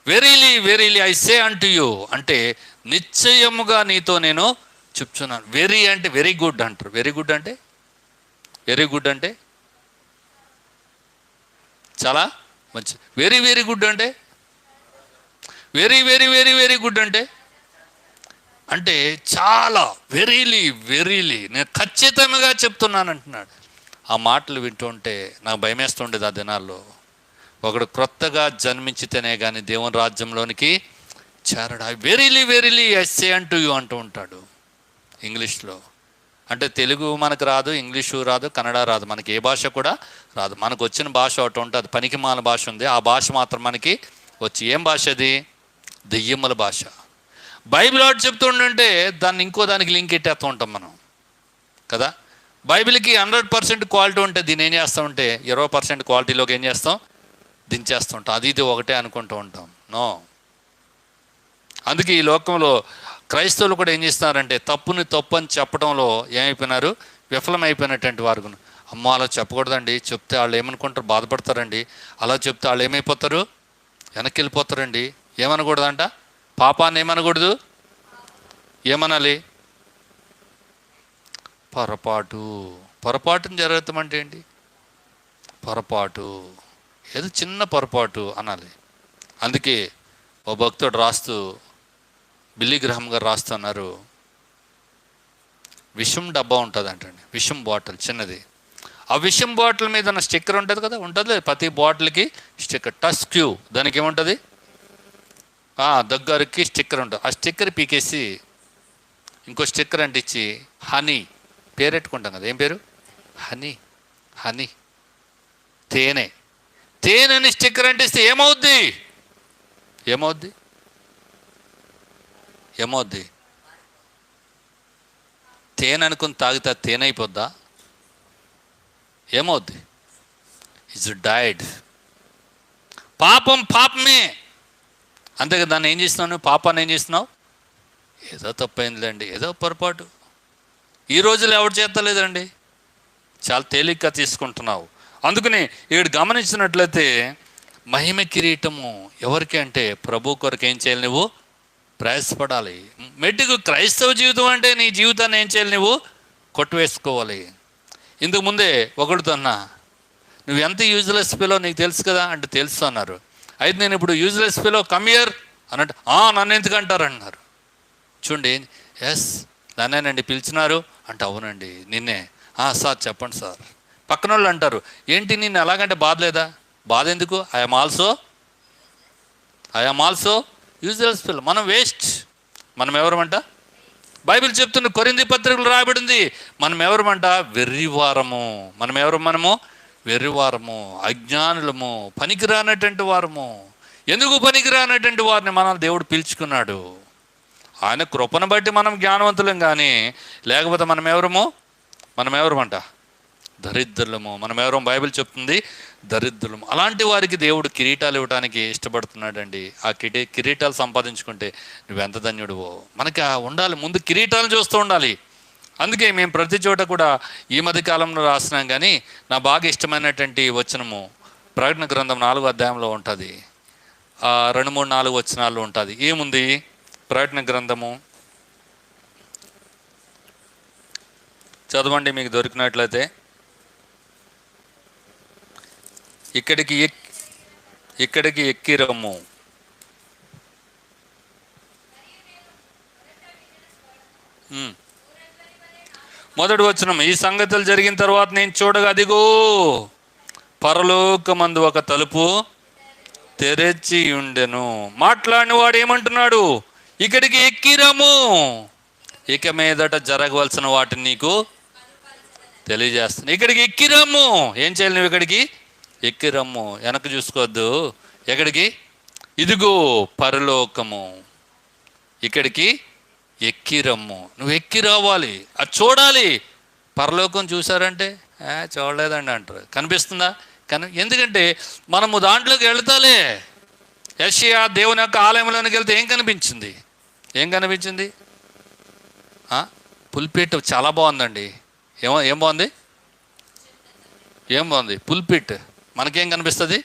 A: verily verily I say unto you, అంటే నిశ్చయముగా నీతో నేను చెప్తున్నాను. వెరీ అంటే వెరీ గుడ్ అంటారు. వెరీ గుడ్ అంటే చాలా మంచి. వెరీ వెరీ గుడ్ అంటే very very very very good అంటే చాలా వెరీలీ నేను ఖచ్చితంగా చెప్తున్నాను అంటున్నాడు. ఆ మాటలు వింటుంటే నాకు భయమేస్తుండేది ఆ దినాల్లో. ఒకడు క్రొత్తగా జన్మించితేనే కానీ దేవుని రాజ్యంలోనికి చేరడా. Verily I say unto you అంటూ ఉంటాడు ఇంగ్లీష్లో. అంటే తెలుగు మనకు రాదు, ఇంగ్లీషు రాదు, కన్నడ రాదు, మనకి ఏ భాష కూడా రాదు. మనకు వచ్చిన భాష ఒకటి ఉంటుంది, పనికిమాల భాష ఉంది. ఆ భాష మాత్రం మనకి వచ్చి. ఏం భాష అది? దెయ్యముల భాష. బైబిల్ ఒకటి చెప్తుంటే దాన్ని ఇంకో దానికి లింక్ ఎట్టేస్తూ ఉంటాం మనం కదా. బైబిల్కి 100% క్వాలిటీ ఉంటే దీన్ని ఏం చేస్తూ ఉంటే 20% క్వాలిటీలోకి ఏం చేస్తాం? దించేస్తూ ఉంటాం. అది ఇది ఒకటే అనుకుంటూ ఉంటాం. నో. అందుకే ఈ లోకంలో క్రైస్తవులు కూడా ఏం చేస్తున్నారంటే తప్పుని తప్పు అని చెప్పడంలో ఏమైపోయినారు? విఫలమైపోయినటువంటి వారు. అమ్మ అలా చెప్పకూడదండి, చెప్తే వాళ్ళు ఏమనుకుంటారు? బాధపడతారండి. అలా చెప్తే వాళ్ళు ఏమైపోతారు? వెనక్కి వెళ్ళిపోతారండి. ఏమనకూడదంట? పాపాన్ని ఏమనకూడదు. ఏమనాలి? పొరపాటుని జరగటం అంటే ఏంటి? పొరపాటు, ఏదో చిన్న పొరపాటు అనాలి. అందుకే ఓ భక్తుడు రాస్తూ, బిల్లీ గ్రహం గారు రాస్తున్నారు, విషం డబ్బా ఉంటుంది అంటండి, విషం బాటిల్ చిన్నది. ఆ విషం బాటిల్ మీద ఉన్న స్టిక్కర్ ఉంటుంది కదా, ఉంటుంది ప్రతి బాటిల్కి స్టిక్కర్. టస్క్యూ దానికి ఏముంటుంది? దగ్గరికి స్టిక్కర్ ఉంటుంది. ఆ స్టిక్కర్ పీకేసి ఇంకో స్టిక్కర్ అంటించి హనీ పేరెట్టుకుంటాం కదా. ఏం పేరు? హనీ తేనె అని స్టిక్కర్ అంటిస్తే ఏమవుద్ది? తేనె అనుకుని తాగితే తేనె అయిపోద్దా? ఏమవుద్ది? It's died. పాపమే. అంతే కదా. దాన్ని ఏం చేస్తున్నావు? పాపాన్ని ఏం చేస్తున్నావు? ఏదో తప్పైందిలేండి, ఏదో పొరపాటు. ఈ రోజులు ఎవరు చేస్తలేదండి, చాలా తేలిగ్గా తీసుకుంటున్నావు. అందుకని ఇక్కడ గమనించినట్లయితే మహిమ కిరీటము ఎవరికి అంటే ప్రభు కొరకు ఏం చేయాలి? నువ్వు ప్రయాసపడాలి. మెట్టుకు క్రైస్తవ జీవితం అంటే నీ జీవితాన్ని ఏం చేయాలి? నువ్వు కొట్టువేసుకోవాలి. ఇందుకు ముందే ఒకటితో అన్నా, నువ్వు ఎంత యూజ్లెస్ ఫెలో నీకు తెలుసు కదా అంటే తెలుసు అన్నారు. అయితే నేను ఇప్పుడు యూజ్లెస్ ఫెలో కమియర్ అన్నట్టు, నన్ను ఎందుకు అంటారు అన్నారు. చూడండి, ఎస్ నన్నేనండి పిలిచినారు అంటే, అవునండి నిన్నే. సార్ చెప్పండి సార్, పక్కన వాళ్ళు అంటారు, ఏంటి నిన్ను ఎలాగంటే బాధ లేదా? బాధ ఎందుకు? I'm also useless fellow. మనం వేస్ట్. మనం ఎవరమంట? బైబిల్ చెప్తున్న కొరింథీ పత్రికలు రాయబడింది, మనం ఎవరమంట? వెర్రివారము. మనము వెర్రివారము, అజ్ఞానులము, పనికిరానటువంటి వారము. ఎందుకు పనికిరానటువంటి వారిని మనం దేవుడు పిలుచుకున్నాడు? ఆయన కృపను బట్టి మనం జ్ఞానవంతులం, కానీ లేకపోతే మనం ఎవరమంట? దరిద్రులము. మనం ఎవరో బైబిల్ చెప్తుంది, దరిద్రులము. అలాంటి వారికి దేవుడు కిరీటాలు ఇవ్వడానికి ఇష్టపడుతున్నాడండి. ఆ కిరీటాలు సంపాదించుకుంటే నువ్వెంత ధన్యుడువో. మనకి ఉండాలి, ముందు కిరీటాలు చూస్తూ ఉండాలి. అందుకే మేము ప్రతి చోట కూడా ఈ మధ్య కాలంలో రాస్తున్నాం. కానీ నా బాగా ఇష్టమైనటువంటి వచనము ప్రకటన గ్రంథం 4వ అధ్యాయంలో ఉంటుంది. 2, 3, 4 వచనాలు ఉంటుంది. ఏముంది? ప్రకటన గ్రంథము చదవండి మీకు దొరికినట్లయితే. ఇక్కడికి ఎక్కిరమ్ము. మొదటి వచనం, ఈ సంగతులు జరిగిన తర్వాత నేను చూడగా అదిగో పరలోకమందు ఒక తలుపు తెరచి ఉండెను. మాట్లాడిన వాడు ఏమంటున్నాడు? ఇక్కడికి ఎక్కిరమ్ము, ఇక మీదట జరగవలసిన వాటిని నీకు తెలియజేస్తాను. ఇక్కడికి ఎక్కిరమ్ము. ఏం చేయాలి? నువ్వు ఇక్కడికి ఎక్కిరమ్ము. వెనక్కి చూసుకోవద్దు. ఎక్కడికి? ఇదిగో పరలోకము, ఇక్కడికి ఎక్కిరమ్ము. నువ్వు ఎక్కి రావాలి, అది చూడాలి. పరలోకం చూసారంటే చూడలేదండి అంటారు. కనిపిస్తుందా? ఎందుకంటే మనము దాంట్లోకి వెళతాలే. యెషయా దేవుని యొక్క ఆలయంలోనికి వెళ్తే ఏం కనిపించింది? పుల్పిట్ చాలా బాగుందండి. ఏం బాగుంది? పుల్పిట్. మనకేం కనిపిస్తుంది?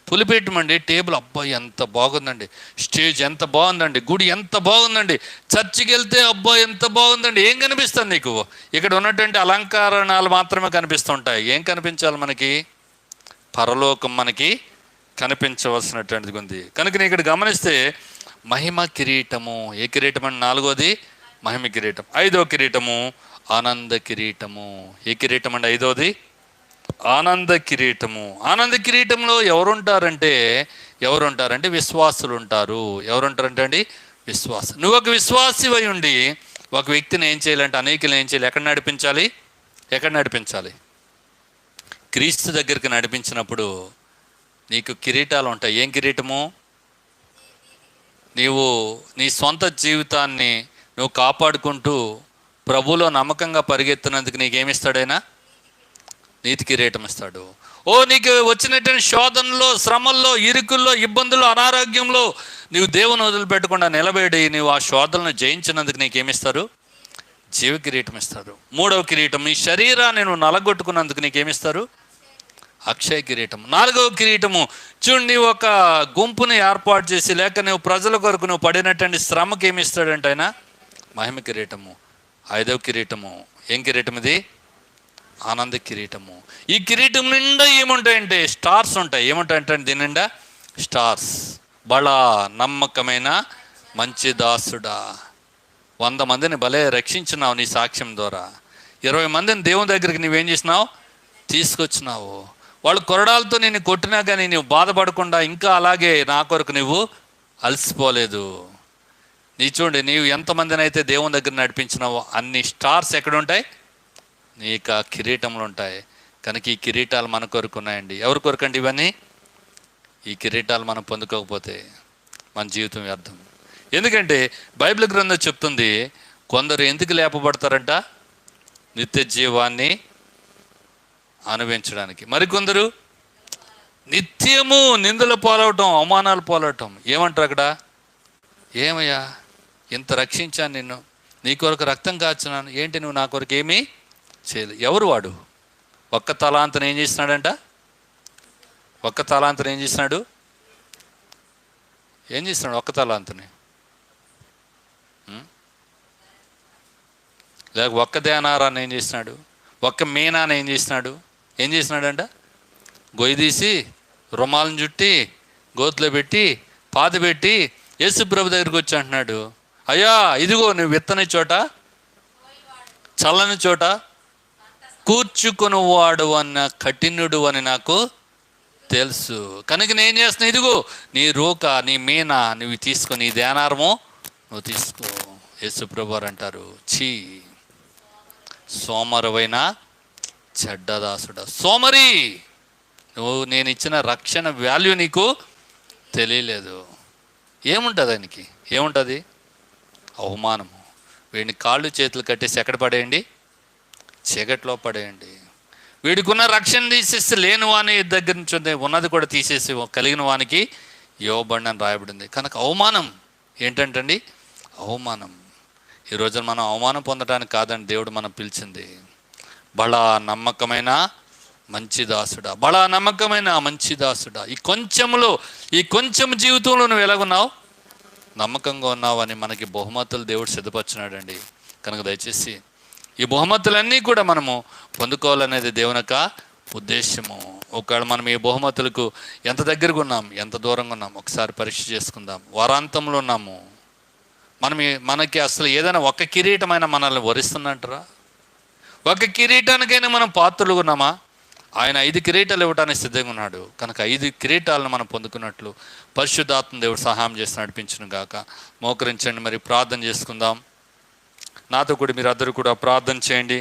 A: పులిపేట అండి. టేబుల్ అబ్బాయి ఎంత బాగుందండి, స్టేజ్ ఎంత బాగుందండి, గుడి ఎంత బాగుందండి, చర్చికి వెళ్తే అబ్బాయి ఎంత బాగుందండి. ఏం కనిపిస్తుంది నీకు? ఇక్కడ ఉన్నటువంటి అలంకరణాలు మాత్రమే కనిపిస్తుంటాయి. ఏం కనిపించాలి మనకి? పరలోకం మనకి కనిపించవలసినటువంటిది ఉంది. కనుక ఇక్కడ గమనిస్తే మహిమ కిరీటము. ఏ కిరీటం అండి? 4వది మహిమ కిరీటం. 5వ కిరీటము ఆనంద కిరీటము. ఏ కిరీటం అండి? 5వది ఆనంద కిరీటము. ఆనంద కిరీటంలో ఎవరుంటారంటే విశ్వాసులు ఉంటారు. ఎవరుంటారంటే అండి? విశ్వాసం. నువ్వు ఒక విశ్వాసివై ఉండి ఒక వ్యక్తిని ఏం చేయాలంటే, అనేకులను ఏం చేయాలి? ఎక్కడ నడిపించాలి? క్రీస్తు దగ్గరికి నడిపించినప్పుడు నీకు కిరీటాలు ఉంటాయి. ఏం కిరీటము? నీ సొంత జీవితాన్ని నువ్వు కాపాడుకుంటూ ప్రభువులో నమ్మకంగా పరిగెత్తినందుకు నీకేమిస్తాడైనా? నీతి కిరీటం ఇస్తాడు. నీకు వచ్చినటువంటి శోధనలో, శ్రమల్లో, ఇరుకుల్లో, ఇబ్బందుల్లో, అనారోగ్యంలో నీవు దేవుని వదిలిపెట్టకుండా నిలబడి నీవు ఆ శోధనను జయించినందుకు నీకేమిస్తారు? జీవ కిరీటం ఇస్తారు. 3వ కిరీటం, నీ శరీరాన్ని నువ్వు నలగొట్టుకున్నందుకు నీకేమిస్తారు? అక్షయ కిరీటం. 4వ కిరీటము, చూడండి, ఒక గుంపుని ఏర్పాటు చేసి లేక నువ్వు ప్రజల కొరకు నువ్వు పడినటువంటి శ్రమకి ఏమిస్తాడంటే ఆయన మహిమ కిరీటము. 5వ కిరీటము ఏం కిరీటం? ఇది ఆనంద కిరీటము. ఈ కిరీటం నిండా ఏముంటాయంటే స్టార్స్ ఉంటాయి. ఏముంటాయంటే దీని నిండా స్టార్స్. బలా నమ్మకమైన మంచి దాసుడా, 100 మందిని భలే రక్షించినావు నీ సాక్ష్యం ద్వారా. 20 మందిని దేవుని దగ్గరికి నువ్వేం చేసినావు? తీసుకొచ్చినావు. వాళ్ళు కొరడాలతో నేను కొట్టినా కానీ నువ్వు బాధపడకుండా ఇంకా అలాగే నా కొరకు నువ్వు అలసిపోలేదు. చూడండి, నీవు ఎంతమందిని అయితే దేవుని దగ్గర నడిపించినావో అన్ని స్టార్స్ ఎక్కడుంటాయి? నీకు ఆ కిరీటంలో ఉంటాయి. కనుక ఈ కిరీటాలు మన కొరకు ఉన్నాయండి. ఎవరి కొరకండి ఇవన్నీ? ఈ కిరీటాలు మనం పొందుకోకపోతే మన జీవితం వ్యర్థం. ఎందుకంటే బైబిల్ గ్రంథం చెప్తుంది, కొందరు ఎందుకు లేపబడతారంట? నిత్య జీవాన్ని అనుభవించడానికి. మరికొందరు నిత్యము నిందల పాలవటం, అవమానాలు పాలవటం. ఏమంటారు అక్కడ? ఏమయ్యా, ఇంత రక్షించాను నిన్ను, నీ కొరకు రక్తం కాచున్నాను, ఏంటి నువ్వు నా కొరకు ఏమీ చేయలేదు? ఎవరు వాడు? ఒక్క తలాంతను ఏం చేసినాడంట? ఒక్క తలాంతను ఏం చేసినాడు? ఒక్క తలాంతని లేక ఒక్క దేనారాన్ని ఏం చేసినాడు? ఒక్క మీనాన్ని ఏం చేసినాడంట? గొయ్యి తీసి రుమాలను చుట్టి గోతులో పెట్టి పాతి పెట్టి యేసు ప్రభు దగ్గరికి వచ్చి అంటున్నాడు, అయ్యా ఇదిగో నువ్వు విత్తని చోట, చల్లని చోట కూర్చుకొనువాడు అన్న కఠినుడు అని నాకు తెలుసు. కనుక నేను చేస్తున్నా, ఇదిగో నీ రూక, నీ మీన నువ్వు తీసుకొని, నీ ధ్యానారము నువ్వు తీసుకో. యేసుప్రభు వారు అంటారు, చీ సోమరువైన చెడ్డదాసుడా, సోమరి, నువ్వు నేను ఇచ్చిన రక్షణ వాల్యూ నీకు తెలియలేదు. ఏముంటుంది ఆయనకి? ఏముంటుంది? అవమానము. వీడిని కాళ్ళు చేతులు కట్టేసి ఎక్కడ పడేయండి? చీకట్లో పడేయండి. వీడికి ఉన్న రక్షణ తీసేసి లేని వాని దగ్గర నుంచి ఉన్నది కూడా తీసేసి కలిగిన వానికి ఇవ్వబడి అని రాయబడింది. కనుక అవమానం ఏంటంటండి? అవమానం. ఈ రోజున మనం అవమానం పొందడానికి కాదండి దేవుడు మనం పిలిచింది. బలా నమ్మకమైన మంచి దాసుడా, బలా నమ్మకమైన మంచి దాసుడా, ఈ కొంచెం జీవితంలో నువ్వు ఎలాగున్నావు? నమ్మకంగా ఉన్నావు అని మనకి బహుమతులు దేవుడు సిద్ధపరిచినాడండి. కనుక దయచేసి ఈ బహుమతులన్నీ కూడా మనము పొందుకోవాలనేది దేవుని యొక్క ఉద్దేశము. ఒకవేళ మనం ఈ బహుమతులకు ఎంత దగ్గరగా ఉన్నాం, ఎంత దూరంగా ఉన్నాం ఒకసారి పరీక్ష చేసుకుందాం. వారాంతంలో ఉన్నాము. మనకి అసలు ఏదైనా ఒక కిరీటమైన మనల్ని వరిస్తుందంటారా? ఒక కిరీటానికైనా మనం పాత్రలుగా ఉన్నామా? ఆయన 5 కిరీటాలు ఇవ్వడానికి సిద్ధంగా ఉన్నాడు. కనుక 5 కిరీటాలను మనం పొందుకున్నట్లు పరిశుద్ధాత్మ దేవుడు సహాయం చేసి నడిపించును గాక. మోకరించండి, మరి ప్రార్థన చేసుకుందాం. నాతో కూడా మీరు అందరూ కూడా ప్రార్థన చేయండి.